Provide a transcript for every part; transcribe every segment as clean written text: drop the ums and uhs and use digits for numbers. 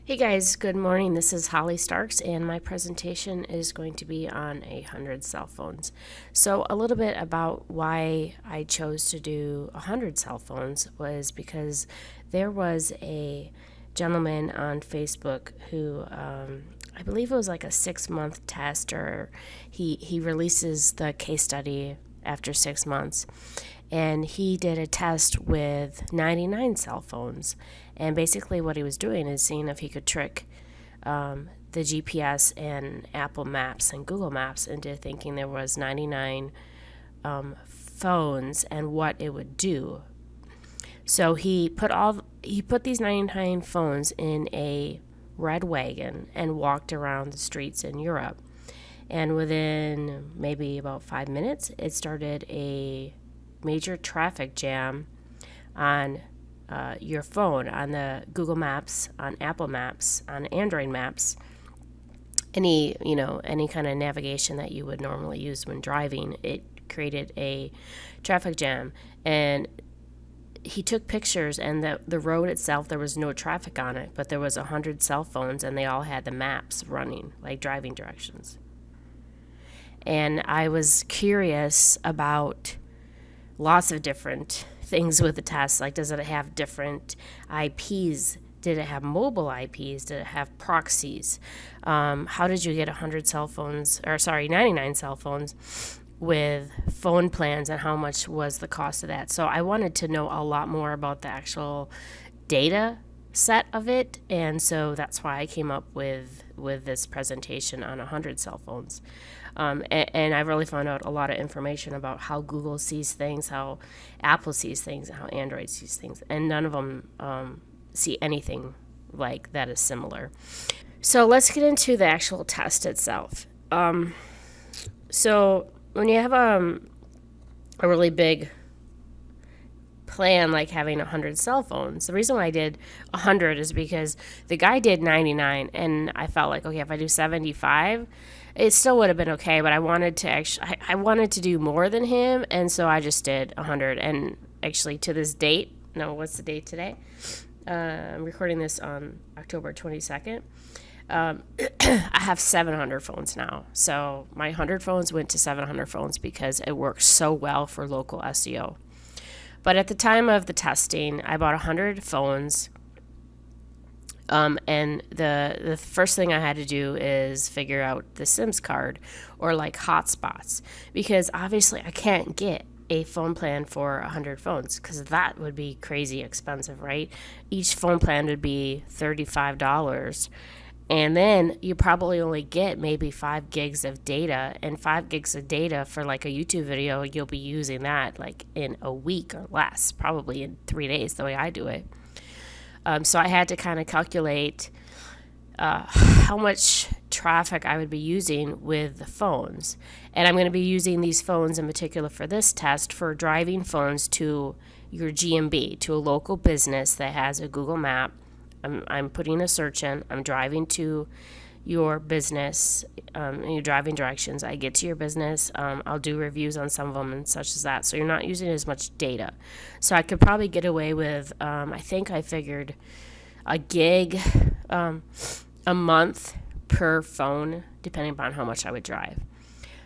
Hey guys, good morning. This is Holly Starks, and my presentation is going to be on 100 cell phones. So, a little bit about why I chose to do 100 cell phones was because there was a gentleman on Facebook who I believe it was like a 6-month test, or he releases the case study after 6 months. And he did a test with 99 cell phones. And basically, what he was doing is seeing if he could trick the GPS and Apple Maps and Google Maps into thinking there was 99 phones and what it would do. So he put these 99 phones in a red wagon and walked around the streets in Europe. And within maybe about 5 minutes, it started a major traffic jam on your phone, on the Google Maps, on Apple Maps, on Android Maps, any kind of navigation that you would normally use when driving. It created a traffic jam, and he took pictures, and the road itself, there was no traffic on it, but there was 100 cell phones, and they all had the maps running, like driving directions. And I was curious about lots of different things with the test. Like, does it have different IPs? Did it have mobile IPs? Did it have proxies? How did you get 100 cell phones, 99 cell phones with phone plans, and how much was the cost of that? So I wanted to know a lot more about the actual data set of it, and so that's why I came up with this presentation on 100 cell phones. And I really found out a lot of information about how Google sees things, how Apple sees things, and how Android sees things, and none of them see anything like that is similar. So let's get into the actual test itself. So when you have a really big plan, like having 100 cell phones, the reason why I did 100 is because the guy did 99, and I felt like, okay, if I do 75, it still would have been okay, but I wanted to do more than him, and so I just did 100. And actually, to this date, what's the date today? I'm recording this on October 22nd. I have 700 phones now. So my 100 phones went to 700 phones because it works so well for local SEO. But at the time of the testing, I bought 100 phones. And the first thing I had to do is figure out the SIMs card, or like Hotspots, because obviously I can't get a phone plan for 100 phones, because that would be crazy expensive, right? Each phone plan would be $35, and then you probably only get maybe 5 gigs of data, and 5 gigs of data for like a YouTube video, you'll be using that like in a week or less, probably in 3 days, the way I do it. So I had to kind of calculate how much traffic I would be using with the phones. And I'm going to be using these phones in particular for this test for driving phones to your GMB, to a local business that has a Google map. I'm putting a search in. I'm driving to your business, your driving directions. I get to your business. I'll do reviews on some of them and such as that. So you're not using as much data. So I could probably get away with, I think I figured a gig a month per phone, depending upon how much I would drive.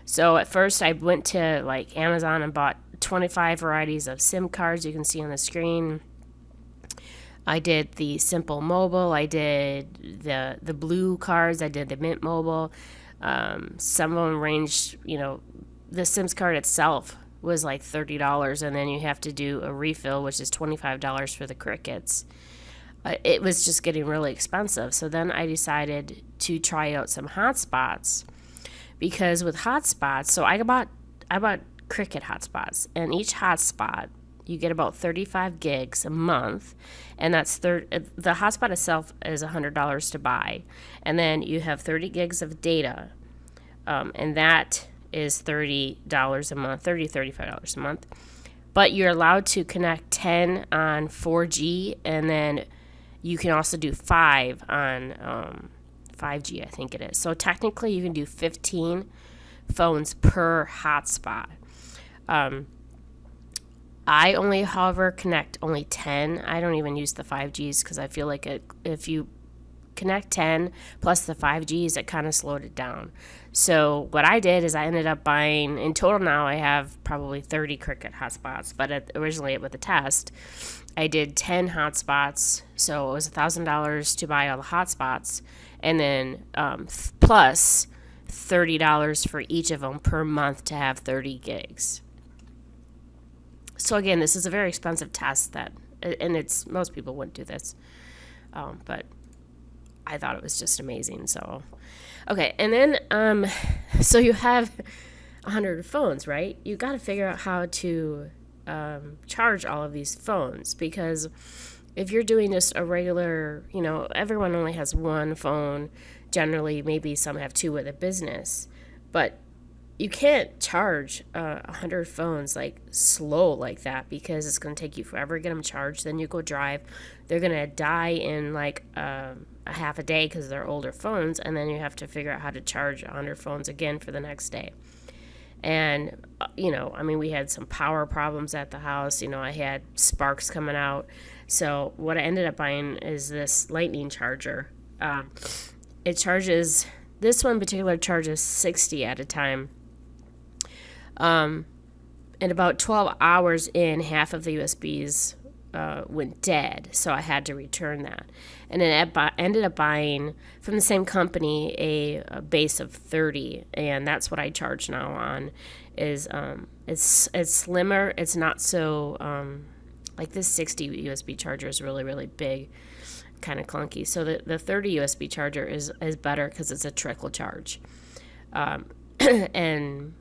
So at first I went to like Amazon and bought 25 varieties of SIM cards you can see on the screen. I did the Simple Mobile, I did the blue cards, I did the Mint Mobile. Some of them ranged, the SIMs card itself was like $30, and then you have to do a refill, which is $25 for the crickets. It was just getting really expensive. So then I decided to try out some hotspots, because with hotspots, so I bought cricket hotspots, and each hotspot you get about 35 gigs a month, and that's the hotspot itself is $100 to buy, and then you have 30 gigs of data, and that is $30 a month, $35 a month. But you're allowed to connect 10 on 4G, and then you can also do 5 on 5G, I think it is. So technically, you can do 15 phones per hotspot. I only, however, connect only 10. I don't even use the 5Gs because I feel like if you Connect 10 plus the 5Gs, it kind of slowed it down. So what I did is I ended up buying, in total now I have probably 30 Cricket hotspots, but originally with the test, I did 10 hotspots, so it was $1,000 to buy all the hotspots, and then plus $30 for each of them per month to have 30 gigs. So again, this is a very expensive test and most people wouldn't do this, but I thought it was just amazing. So, okay, and then so you have 100 phones, right? You got to figure out how to charge all of these phones, because if you're doing just a regular, everyone only has one phone. Generally, maybe some have two with a business, but you can't charge 100 phones like slow like that, because it's going to take you forever to get them charged. Then you go drive, they're going to die in like a half a day because they're older phones, and then you have to figure out how to charge 100 phones again for the next day. And, we had some power problems at the house. I had sparks coming out. So what I ended up buying is this lightning charger. It charges, this one in particular charges 60 at a time. And about 12 hours in, half of the USBs went dead, so I had to return that. And then I ended up buying from the same company a base of 30, and that's what I charge now on. It's slimmer. It's not so like this 60 USB charger is really, really big, kind of clunky. So the 30 USB charger is better because it's a trickle charge, and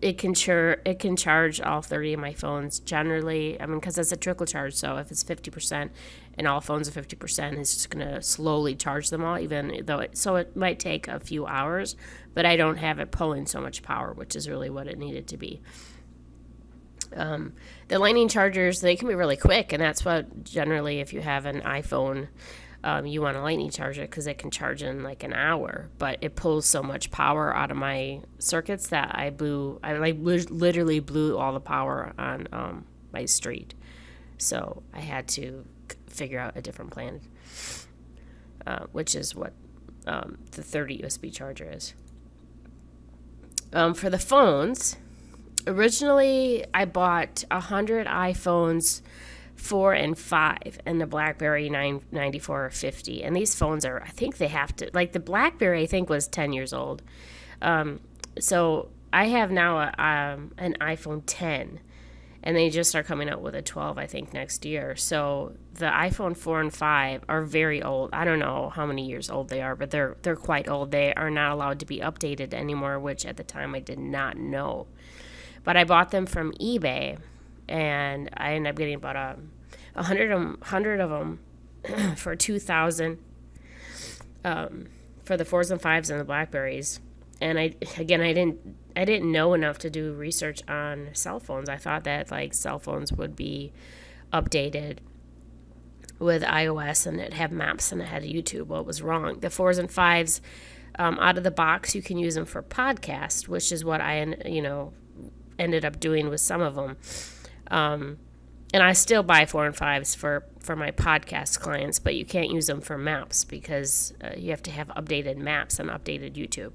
it can charge all 30 of my phones generally. Because it's a trickle charge, so if it's 50% and all phones are 50%, it's just going to slowly charge them all, even though it might take a few hours, but I don't have it pulling so much power, which is really what it needed to be. The lightning chargers, they can be really quick, and that's what generally, if you have an iPhone, you want a lightning charger because it can charge in like an hour, but it pulls so much power out of my circuits that I literally blew all the power on my street. So I had to figure out a different plan, which is what the 30 USB charger is. For the phones, originally I bought 100 iPhones 4 and 5 and the BlackBerry 994 or 50. And these phones are, I think they have to, like the BlackBerry I think was 10 years old. So I have now an iPhone 10, and they just are coming out with a 12, I think, next year. So the iPhone 4 and 5 are very old. I don't know how many years old they are, but they're quite old. They are not allowed to be updated anymore, which at the time I did not know. But I bought them from eBay, and I ended up getting about 100 of them for $2,000 for the 4s and 5s and the BlackBerries. And I didn't know enough to do research on cell phones. I thought that like cell phones would be updated with iOS and it had maps and it had YouTube. Well, it was wrong. The 4s and 5s, out of the box, you can use them for podcasts, which is what I ended up doing with some of them. And I still buy 4 and 5s for my podcast clients, but you can't use them for maps because you have to have updated maps and updated YouTube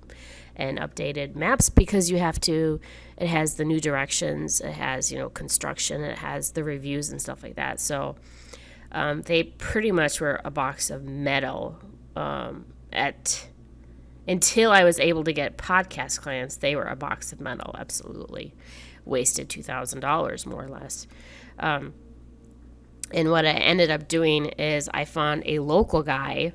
and updated maps because it has the new directions, it has, construction, it has the reviews and stuff like that. So they pretty much were a box of metal until I was able to get podcast clients. They were a box of metal, absolutely. Wasted $2,000 more or less. And what I ended up doing is I found a local guy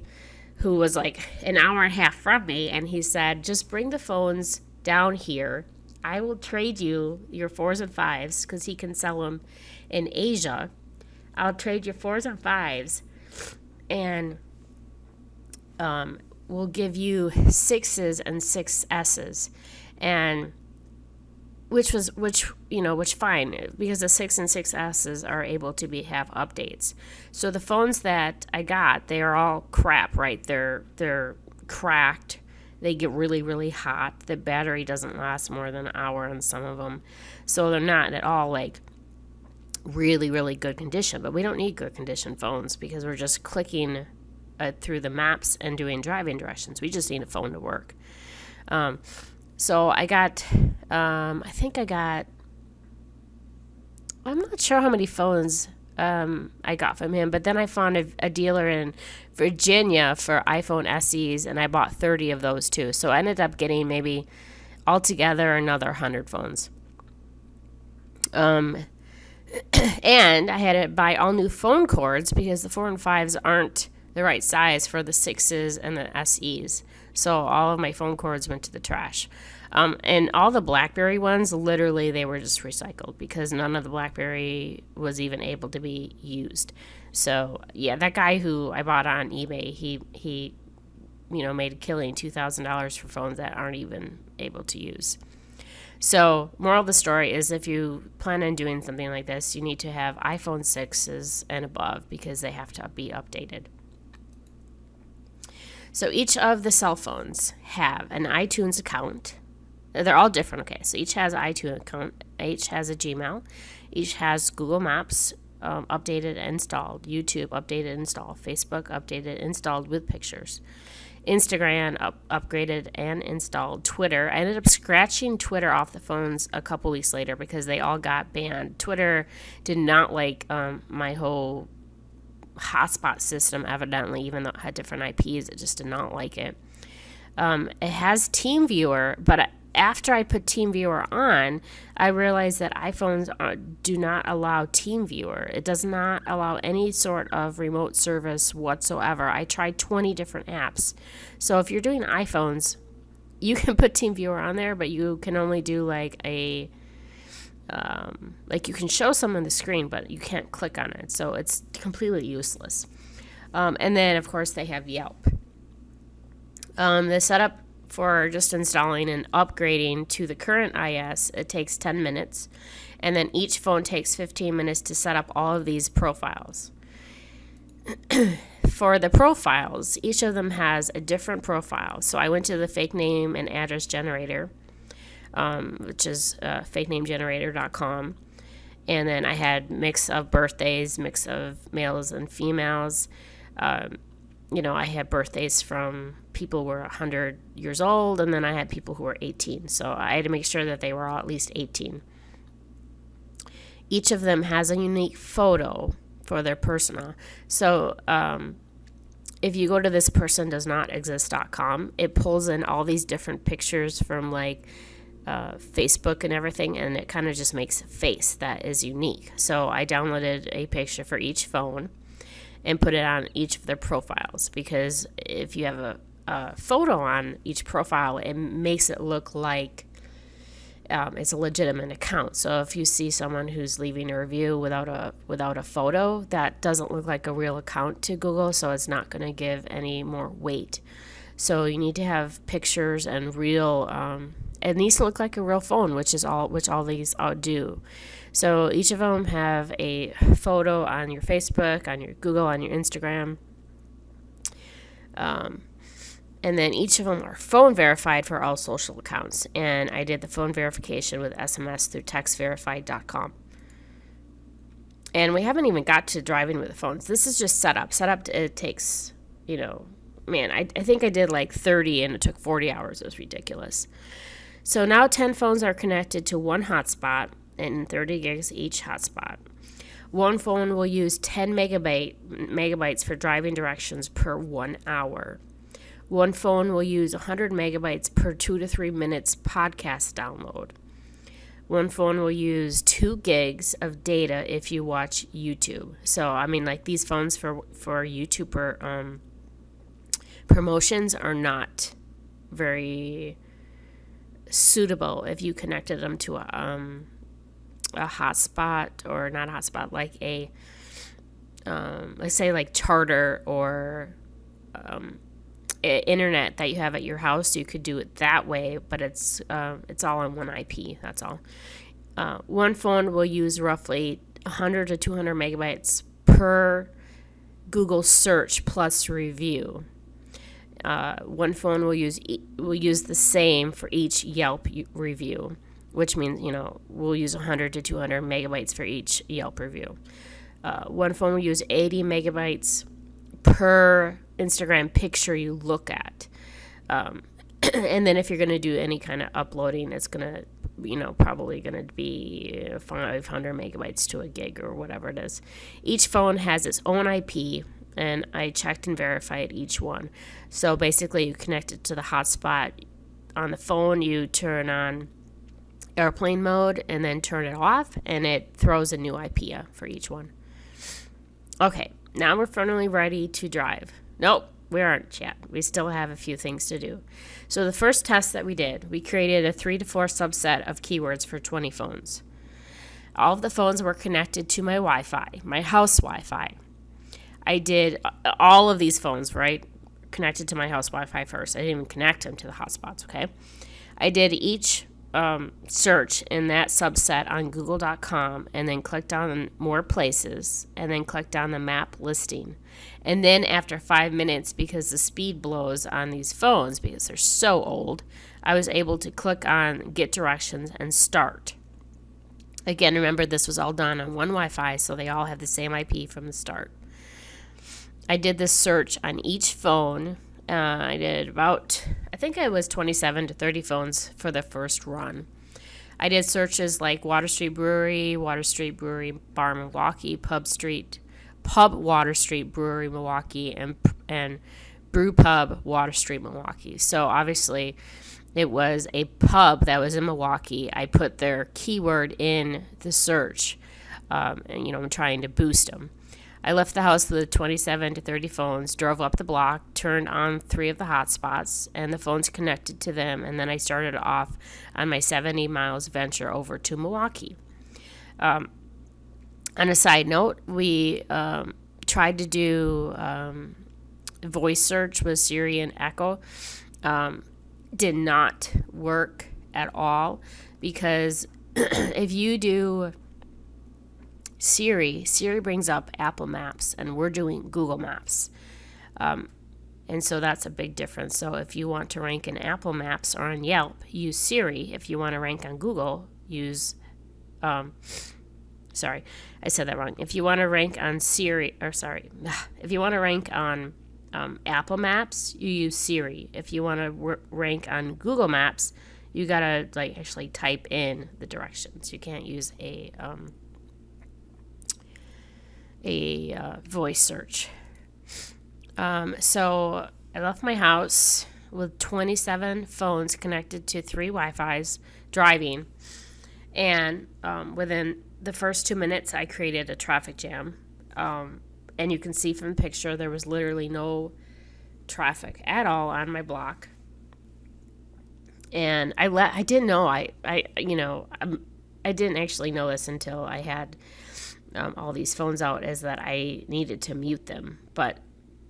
who was like an hour and a half from me, and he said, just bring the phones down here. I will trade you your 4s and 5s because he can sell them in Asia. I'll trade your 4s and 5s, and we'll give you 6s and 6Ss. And which fine, because the 6 and 6Ss are able to have updates. So the phones that I got, they are all crap, right? They're cracked. They get really, really hot. The battery doesn't last more than an hour on some of them. So they're not at all like really, really good condition. But we don't need good condition phones because we're just clicking through the maps and doing driving directions. We just need a phone to work. So I got, I'm not sure how many phones I got from him, but then I found a dealer in Virginia for iPhone SEs, and I bought 30 of those too. So I ended up getting maybe altogether another 100 phones. And I had to buy all new phone cords because the 4 and 5s aren't the right size for the 6s and the SEs. So all of my phone cords went to the trash. And all the BlackBerry ones, literally, they were just recycled because none of the BlackBerry was even able to be used. So, yeah, that guy who I bought on eBay, he made a killing, $2,000 for phones that aren't even able to use. So, moral of the story is if you plan on doing something like this, you need to have iPhone 6s and above because they have to be updated. So each of the cell phones have an iTunes account. They're all different, okay? So each has an iTunes account, each has a Gmail, each has Google Maps updated and installed, YouTube updated and installed, Facebook updated and installed with pictures, Instagram upgraded and installed, Twitter. I ended up scratching Twitter off the phones a couple weeks later because they all got banned. Twitter did not like my whole hotspot system, evidently, even though it had different IPs. It just did not like it. It has TeamViewer, but after I put TeamViewer on, I realized that iPhones do not allow TeamViewer. It does not allow any sort of remote service whatsoever. I tried 20 different apps. So if you're doing iPhones, you can put TeamViewer on there, but you can only do like you can show someone the screen, but you can't click on it. So it's completely useless. And then, of course, they have Yelp. The setup for just installing and upgrading to the current iOS, it takes 10 minutes. And then each phone takes 15 minutes to set up all of these profiles. For the profiles, each of them has a different profile. So I went to the fake name and address generator, which is fakenamegenerator.com. And then I had mix of birthdays, mix of males and females. I had birthdays from people who were 100 years old, and then I had people who were 18. So I had to make sure that they were all at least 18. Each of them has a unique photo for their persona. So if you go to thispersondoesnotexist.com, it pulls in all these different pictures from Facebook and everything, and it kind of just makes a face that is unique. So I downloaded a picture for each phone and put it on each of their profiles, because if you have a photo on each profile, it makes it look like it's a legitimate account. So if you see someone who's leaving a review without a photo, that doesn't look like a real account to Google, so it's not going to give any more weight. So you need to have pictures and real, it needs to look like a real phone, which all these do. So each of them have a photo on your Facebook, on your Google, on your Instagram. And then each of them are phone verified for all social accounts. And I did the phone verification with SMS through textverified.com. And we haven't even got to driving with the phones. This is just setup. Setup, it takes, I think I did like 30 and it took 40 hours. It was ridiculous. So now 10 phones are connected to one hotspot and 30 gigs each hotspot. One phone will use 10 megabytes for driving directions per 1 hour. One phone will use 100 megabytes per 2 to 3 minutes podcast download. One phone will use 2 gigs of data if you watch YouTube. So, these phones for YouTube promotions are not very suitable if you connected them to a hotspot, or not a hotspot, like a let's say like Charter or internet that you have at your house. You could do it that way, but it's all on one IP. That's all. One phone will use roughly 100 to 200 megabytes per Google search plus review. One phone will use the same for each Yelp review, which means, we'll use 100 to 200 megabytes for each Yelp review. One phone will use 80 megabytes per Instagram picture you look at. And then if you're going to do any kind of uploading, it's going to, probably going to be 500 megabytes to a gig or whatever it is. Each phone has its own IP, and I checked and verified each one. So basically, you connect it to the hotspot on the phone, you turn on airplane mode, and then turn it off, and it throws a new IP for each one. Okay, now we're finally ready to drive. Nope. We aren't yet. We still have a few things to do. So the first test that we did, we created a 3 to 4 subset of keywords for 20 phones. All of the phones were connected to my Wi-Fi, my house Wi-Fi. I did all of these phones, right, connected to my house Wi-Fi first. I didn't even connect them to the hotspots, okay? I did each search in that subset on google.com and then clicked on more places and then clicked on the map listing. And then after 5 minutes, because the speed blows on these phones because they're so old, I was able to click on get directions and start. Again, remember this was all done on one Wi-Fi, so they all have the same IP from the start. I did this search on each phone. I did I think it was 27 to 30 phones for the first run. I did searches like Water Street Brewery Bar Milwaukee, Pub Water Street Brewery Milwaukee, and Brew Pub Water Street Milwaukee. So obviously it was a pub that was in Milwaukee. I put their keyword in the search, and I'm trying to boost them. I left the house with 27 to 30 phones, drove up the block, turned on 3 of the hotspots, and the phones connected to them, and then I started off on my 70 miles venture over to Milwaukee. On a side note, we tried to do voice search with Siri and Echo. Did not work at all because if you do Siri brings up Apple Maps, and we're doing Google Maps. And so that's a big difference. So if you want to rank in Apple Maps or on Yelp, use Siri. If you want to rank on Google, use, sorry, I said that wrong. If you want to rank on if you want to rank on Apple Maps, you use Siri. If you want to rank on Google Maps, you got to actually type in the directions. You can't use a voice search. So I left my house with 27 phones connected to 3 Wi-Fis driving, and within the first 2 minutes I created a traffic jam, and you can see from the picture there was literally no traffic at all on my block. And I didn't know I didn't actually know this until I had all these phones out, is that I needed to mute them. But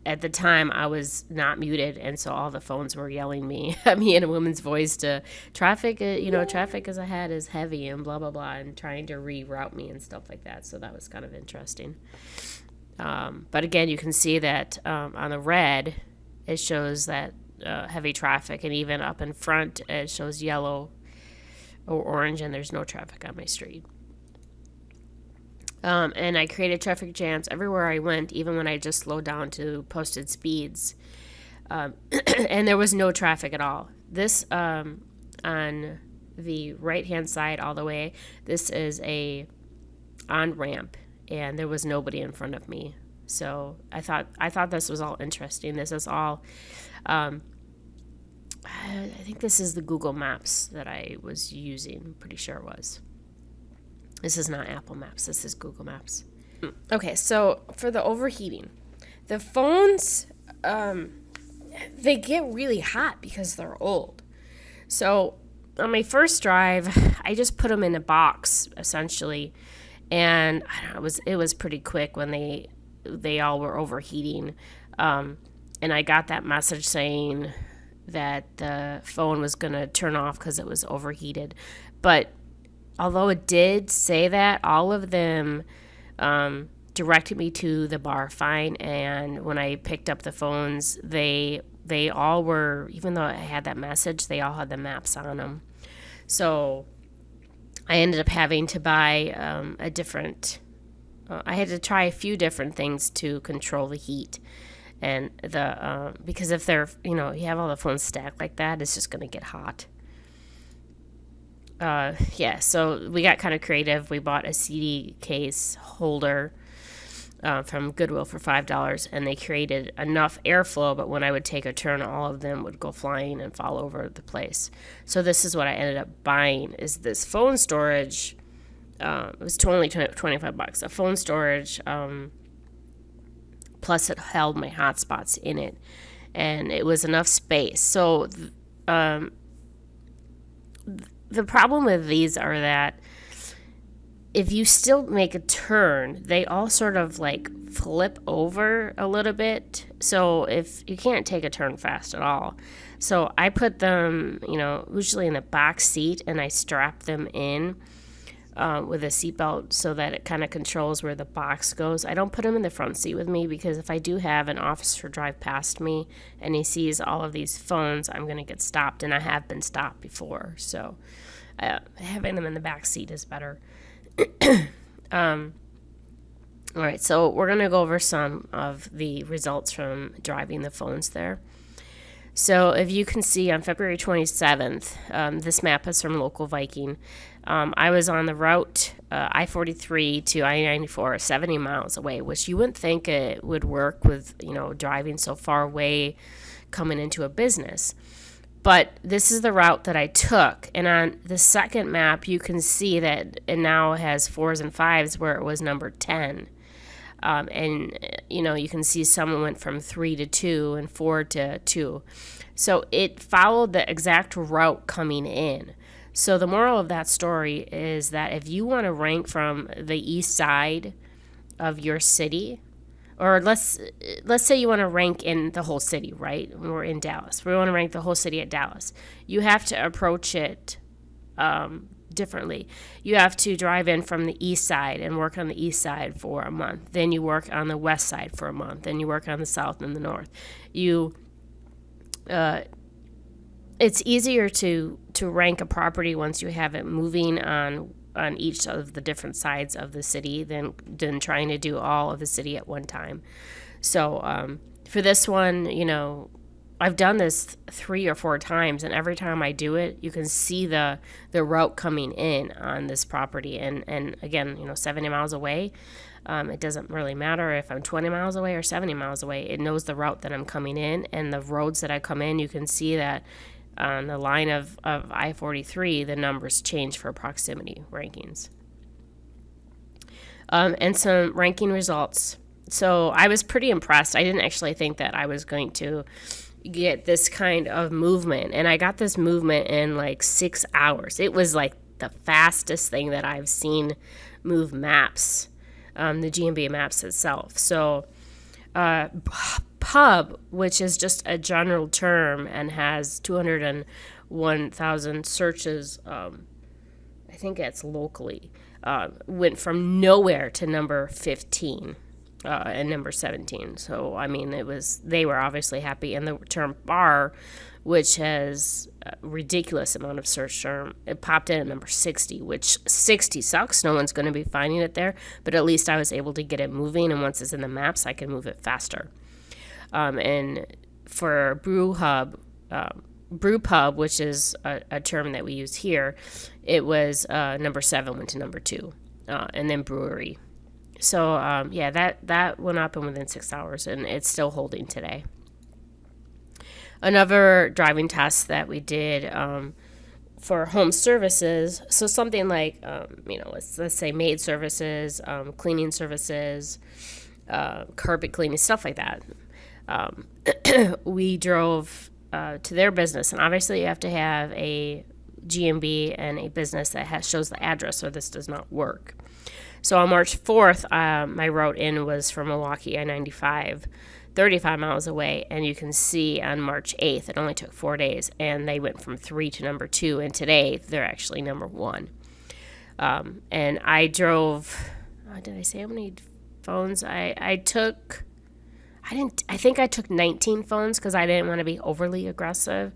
at the time, I was not muted, and so all the phones were yelling me in a woman's voice to traffic is ahead, is heavy, and blah, blah, blah, and trying to reroute me and stuff like that. So that was kind of interesting. But again, you can see that on the red, it shows that heavy traffic, and even up in front, it shows yellow or orange, and there's no traffic on my street. And I created traffic jams everywhere I went, even when I just slowed down to posted speeds. And there was no traffic at all. This, on the right-hand side all the way, this is a on-ramp, and there was nobody in front of me. So I thought this was all interesting. This is all, I think this is the Google Maps that I was using. I'm pretty sure it was. This is not Apple Maps. This is Google Maps. Okay, so for the overheating, the phones, they get really hot because they're old. So on my first drive, I just put them in a box, essentially, and I don't know, it was pretty quick when they all were overheating. And I got that message saying that the phone was going to turn off because it was overheated. But although it did say that, all of them directed me to the bar fine, and when I picked up the phones, they all were, even though I had that message, they all had the maps on them. So I ended up having to buy I had to try a few different things to control the heat. And because if they're, you have all the phones stacked like that, it's just going to get hot. Yeah, so we got kind of creative. We bought a CD case holder from Goodwill for $5, and they created enough airflow, but when I would take a turn, all of them would go flying and fall over the place. So this is what I ended up buying, is this phone storage. It was only $25, a phone storage, plus it held my hotspots in it, and it was enough space. So the problem with these are that if you still make a turn, they all sort of like flip over a little bit. So if you can't take a turn fast at all. So I put them, usually in the box seat, and I strap them in with a seatbelt so that it kind of controls where the box goes. I don't put them in the front seat with me, because if I do have an officer drive past me and he sees all of these phones, I'm going to get stopped, and I have been stopped before. So having them in the back seat is better. All right, so we're going to go over some of the results from driving the phones there. So if you can see on February 27th, this map is from Local Viking. I was on the route I-43 to I-94, 70 miles away, which you wouldn't think it would work with, driving so far away coming into a business. But this is the route that I took. And on the second map, you can see that it now has 4s and 5s where it was number 10. And, you can see some went from 3 to 2 and 4 to 2. So it followed the exact route coming in. So the moral of that story is that if you want to rank from the east side of your city, or let's say you want to rank in the whole city, right? We're in Dallas. We want to rank the whole city at Dallas. You have to approach it differently. You have to drive in from the east side and work on the east side for a month. Then you work on the west side for a month. Then you work on the south and the north. It's easier to rank a property once you have it moving on each of the different sides of the city than trying to do all of the city at one time. So for this one, I've done this 3 or 4 times, and every time I do it, you can see the route coming in on this property. And again, 70 miles away, it doesn't really matter if I'm 20 miles away or 70 miles away. It knows the route that I'm coming in, and the roads that I come in, you can see that on the line of I-43, the numbers change for proximity rankings. And some ranking results. So I was pretty impressed. I didn't actually think that I was going to get this kind of movement. And I got this movement in like 6 hours. It was like the fastest thing that I've seen move maps, the GMB maps itself. So pub, which is just a general term and has 201,000 searches, I think it's locally, went from nowhere to number 15 and number 17. So, I mean, they were obviously happy. And the term bar, which has a ridiculous amount of search term, it popped in at number 60, which 60 sucks. No one's going to be finding it there. But at least I was able to get it moving. And once it's in the maps, I can move it faster. And for brew pub, which is a term that we use here, it was number 7 went to number 2, and then brewery. So that went up in within 6 hours, and it's still holding today. Another driving test that we did for home services, so something like let's say maid services, cleaning services, carpet cleaning, stuff like that. We drove to their business, and obviously you have to have a GMB and a business that shows the address, or this does not work. So on March 4th, my route in was from Milwaukee I-95, 35 miles away, and you can see on March 8th, it only took 4 days, and they went from 3 to number 2, and today they're actually number 1. And I drove, did I say how many phones? I think I took 19 phones because I didn't want to be overly aggressive.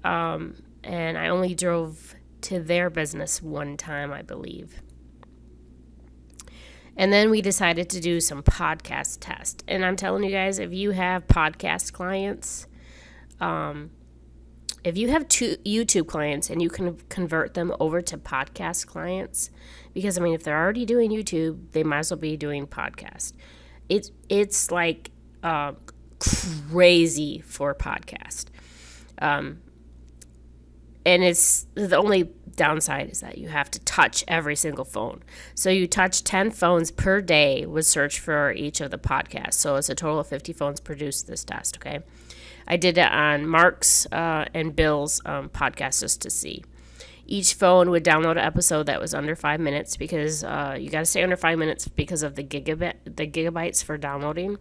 And I only drove to their business one time, I believe. And then we decided to do some podcast tests. And I'm telling you guys, if you have podcast clients, if you have two YouTube clients and you can convert them over to podcast clients, because I mean, if they're already doing YouTube, they might as well be doing podcast. It's like crazy for podcast. And it's the only downside is that you have to touch every single phone. So you touch 10 phones per day with search for each of the podcasts. So it's a total of 50 phones produced this test, okay? I did it on Marc's and Bill's podcast just to see. Each phone would download an episode that was under 5 minutes because you got to stay under 5 minutes because of the gigabytes for downloading.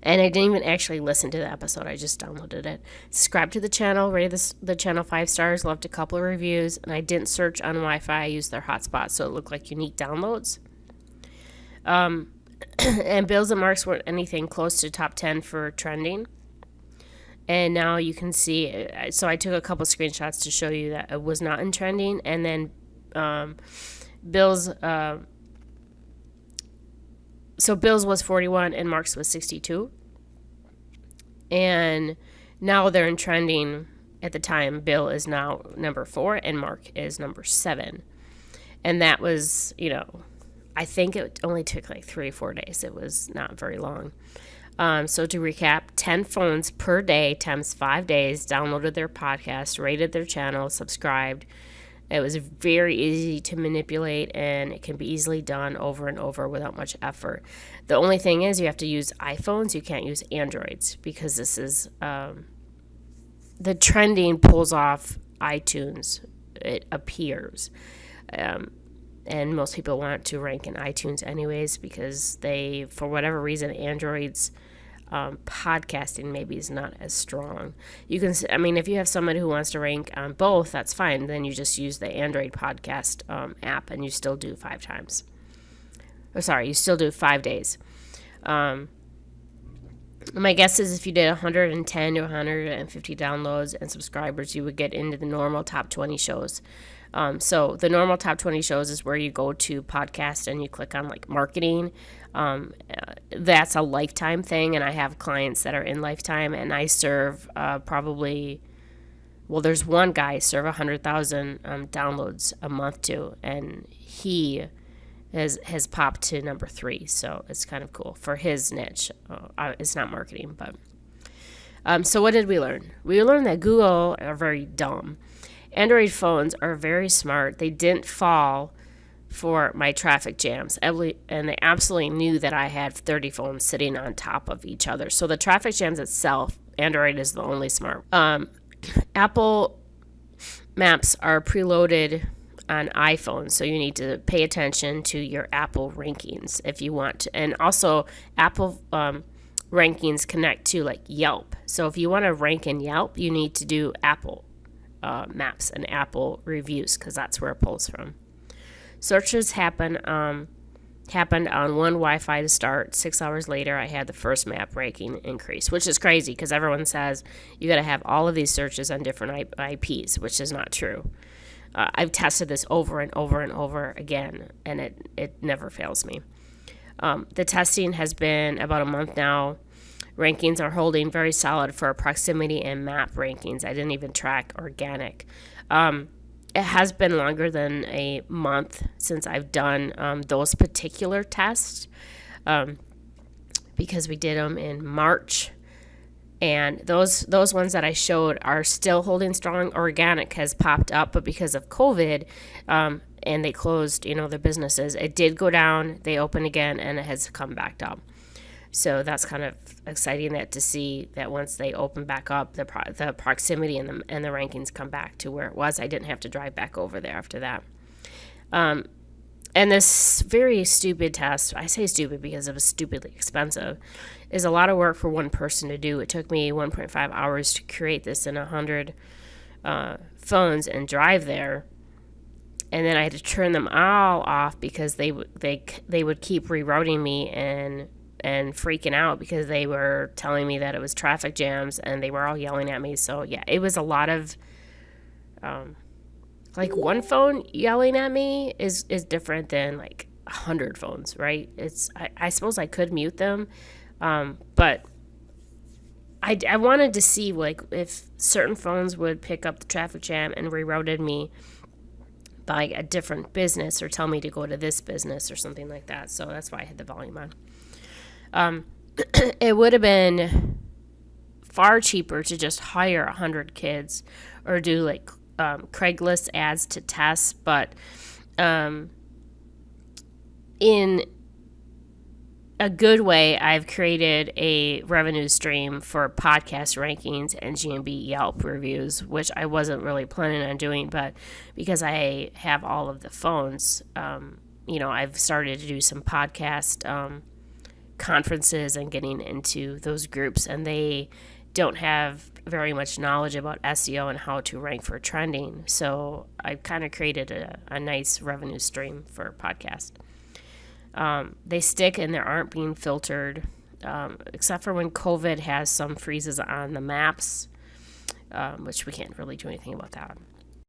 And I didn't even actually listen to the episode. I just downloaded it. Subscribe to the channel, rated the channel 5 stars, left a couple of reviews, and I didn't search on Wi-Fi. I used their hotspots, so it looked like unique downloads. And Bill's and Marc's weren't anything close to top 10 for trending. And now you can see, so I took a couple screenshots to show you that it was not in trending. And then Bill's... So Bill's was 41 and Marc's was 62. And now they're in trending. At the time, Bill is now number 4 and Marc is number 7. And that was, I think it only took like 3 or 4 days. It was not very long. So to recap, 10 phones per day times 5 days downloaded their podcast, rated their channel, subscribed. It was very easy to manipulate, and it can be easily done over and over without much effort. The only thing is you have to use iPhones. You can't use Androids because this is the trending pulls off iTunes. It appears. And most people want to rank in iTunes anyways because they, for whatever reason, Androids podcasting maybe is not as strong. You can, if you have someone who wants to rank on both, that's fine. Then you just use the Android podcast app and you still do 5 times. You still do 5 days. My guess is if you did 110 to 150 downloads and subscribers, you would get into the normal top 20 shows. So the normal top 20 shows is where you go to podcast and you click on like marketing. That's a lifetime thing, and I have clients that are in lifetime, and I serve there's one guy I serve 100,000 downloads a month to, and he has popped to number 3, so it's kind of cool for his niche. It's not marketing, but so what did we learn? We learned that Google are very dumb. Android phones are very smart. They didn't fall for my traffic jams, and they absolutely knew that I had 30 phones sitting on top of each other. So the traffic jams itself, Android is the only smart. Apple Maps are preloaded on iPhone, so you need to pay attention to your Apple rankings if you want to. And also, Apple rankings connect to like Yelp. So if you want to rank in Yelp, you need to do Apple Maps and Apple reviews because that's where it pulls from. Searches happened on one Wi-Fi to start. 6 hours later, I had the first map ranking increase, which is crazy because everyone says you got to have all of these searches on different IPs, which is not true. I've tested this over and over and over again, and it never fails me. The testing has been about a month now. Rankings are holding very solid for proximity and map rankings. I didn't even track organic. It has been longer than a month since I've done those particular tests because we did them in March. And those ones that I showed are still holding strong. Organic has popped up, but because of COVID and they closed, their businesses, it did go down. They opened again, and it has come back up. So that's kind of exciting to see that once they open back up, the proximity and the rankings come back to where it was. I didn't have to drive back over there after that. And this very stupid test, I say stupid because it was stupidly expensive, is a lot of work for one person to do. It took me 1.5 hours to create this in 100 phones and drive there. And then I had to turn them all off because they would keep rerouting me and freaking out because they were telling me that it was traffic jams and they were all yelling at me. So yeah, it was a lot of like one phone yelling at me is different than like 100 phones, right? I suppose I could mute them, but I wanted to see like if certain phones would pick up the traffic jam and rerouted me by a different business or tell me to go to this business or something like that. So that's why I had the volume on. It would have been far cheaper to just hire 100 kids or do like Craigslist ads to test, but in a good way, I've created a revenue stream for podcast rankings and GMB Yelp reviews, which I wasn't really planning on doing, but because I have all of the phones, I've started to do some podcast conferences and getting into those groups, and they don't have very much knowledge about SEO and how to rank for trending. So I kind of created a nice revenue stream for podcast. They stick and they aren't being filtered, except for when COVID has some freezes on the maps, which we can't really do anything about that.